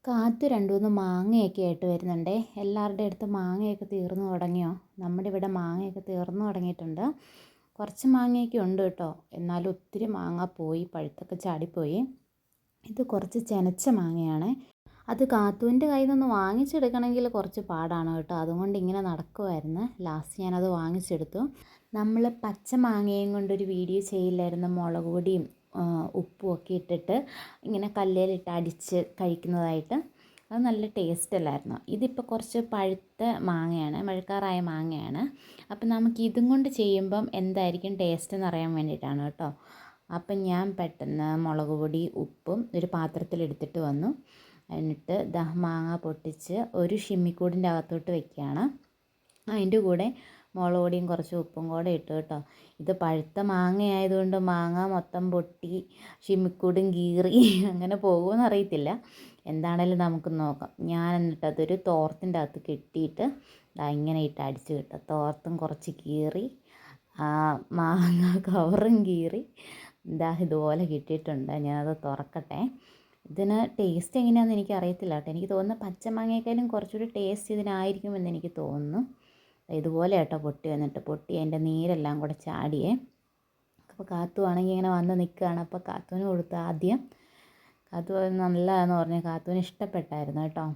കാത്തു രണ്ട് മൂന്ന് മാങ്ങയൊക്കെ ആയിട്ട് വരുന്നുണ്ടേ. എല്ലാവരുടെ അടുത്ത് മാങ്ങയൊക്കെ തീർന്നു തുടങ്ങിയോ? നമ്മുടെ ഇവിടെ മാങ്ങയൊക്കെ തീർന്നു തുടങ്ങിയിട്ടുണ്ട്. കുറച്ച് മാങ്ങയൊക്കെ ഉണ്ട് കേട്ടോ, എന്നാലും ഒത്തിരി മാങ്ങ പോയി, പഴുത്തൊക്കെ ചാടിപ്പോയി. ഇത് കുറച്ച് ചെനച്ച മാങ്ങയാണ്. അത് കാത്തുവിൻ്റെ കയ്യിൽ നിന്ന് വാങ്ങിച്ചെടുക്കണമെങ്കിൽ കുറച്ച് പാടാണ് കേട്ടോ. അതുകൊണ്ട് ഇങ്ങനെ നടക്കുമായിരുന്നു. ലാസ്റ്റ് ഞാനത് വാങ്ങിച്ചെടുത്തു. നമ്മൾ പച്ച മാങ്ങയും കൊണ്ടൊരു വീഡിയോ ചെയ്യില്ലായിരുന്നു, മുളക് പൊടിയും ഉപ്പും ഒക്കെ ഇട്ടിട്ട് ഇങ്ങനെ കല്ലിലിട്ട് അടിച്ച് കഴിക്കുന്നതായിട്ട്. അത് നല്ല ടേസ്റ്റ് അല്ലായിരുന്നു. ഇതിപ്പോൾ കുറച്ച് പഴുത്ത മാങ്ങയാണ്, പഴുക്കാറായ മാങ്ങയാണ്. അപ്പം നമുക്ക് ഇതും കൊണ്ട് ചെയ്യുമ്പം എന്തായിരിക്കും ടേസ്റ്റ് എന്ന് അറിയാൻ വേണ്ടിയിട്ടാണ് കേട്ടോ. അപ്പം ഞാൻ പെട്ടെന്ന് മുളക് പൊടി ഉപ്പും ഒരു പാത്രത്തിലെടുത്തിട്ട് വന്നു. എന്നിട്ട് മാങ്ങ പൊട്ടിച്ച് ഒരു ഷിമ്മിക്കൂടിൻ്റെ അകത്തോട്ട് വെക്കുകയാണ്. അതിൻ്റെ കൂടെ മുളക് പൊടിയും കുറച്ച് ഉപ്പും കൂടെ ഇട്ടു കേട്ടോ. ഇത് പഴുത്ത മാങ്ങ ആയതുകൊണ്ട് മാങ്ങ മൊത്തം പൊട്ടി ഷിമ്മിക്കൂടും കീറി അങ്ങനെ പോകുമെന്ന് അറിയത്തില്ല. എന്താണേലും നമുക്ക് നോക്കാം. ഞാൻ എന്നിട്ട് അതൊരു തോർത്തിൻ്റെ അകത്ത് കെട്ടിയിട്ട് ഇങ്ങനെ ഇട്ട് അടിച്ച് കിട്ടും. തോർത്തും കുറച്ച് കീറി, മാങ്ങ കവറും കീറി ഇതുപോലെ കിട്ടിയിട്ടുണ്ട്. ഞാനത് തുറക്കട്ടെ. ഇതിന് ടേസ്റ്റ് എങ്ങനെയാണെന്ന് എനിക്ക് അറിയത്തില്ല കേട്ടോ. എനിക്ക് തോന്നുന്നു പച്ചമാങ്ങയേക്കാളും കുറച്ചുകൂടി ടേസ്റ്റ് ഇതിനായിരിക്കുമെന്ന് എനിക്ക് തോന്നുന്നു. ഇതുപോലെ കേട്ടോ പൊട്ടി വന്നിട്ട്, പൊട്ടി അതിൻ്റെ നീരെല്ലാം കൂടെ ചാടിയേ. അപ്പോൾ കാത്തു ആണെങ്കിൽ ഇങ്ങനെ വന്ന് നിൽക്കുകയാണ്. അപ്പോൾ കാത്തുവിന് കൊടുത്തു ആദ്യം. കാത്തു നല്ലതാണെന്ന് പറഞ്ഞ് കാത്തുവിന് ഇഷ്ടപ്പെട്ടായിരുന്നു കേട്ടോ.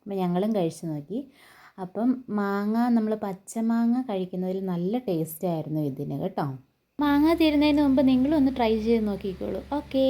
അപ്പോൾ ഞങ്ങളും കഴിച്ച് നോക്കി. അപ്പം മാങ്ങ, നമ്മൾ പച്ചമാങ്ങ കഴിക്കുന്നതിൽ നല്ല ടേസ്റ്റ് ആയിരുന്നു ഇതിന് കേട്ടോ. മാങ്ങ തീരുന്നതിന് മുമ്പ് നിങ്ങളൊന്ന് ട്രൈ ചെയ്ത് നോക്കിക്കോളൂ. ഓക്കേ.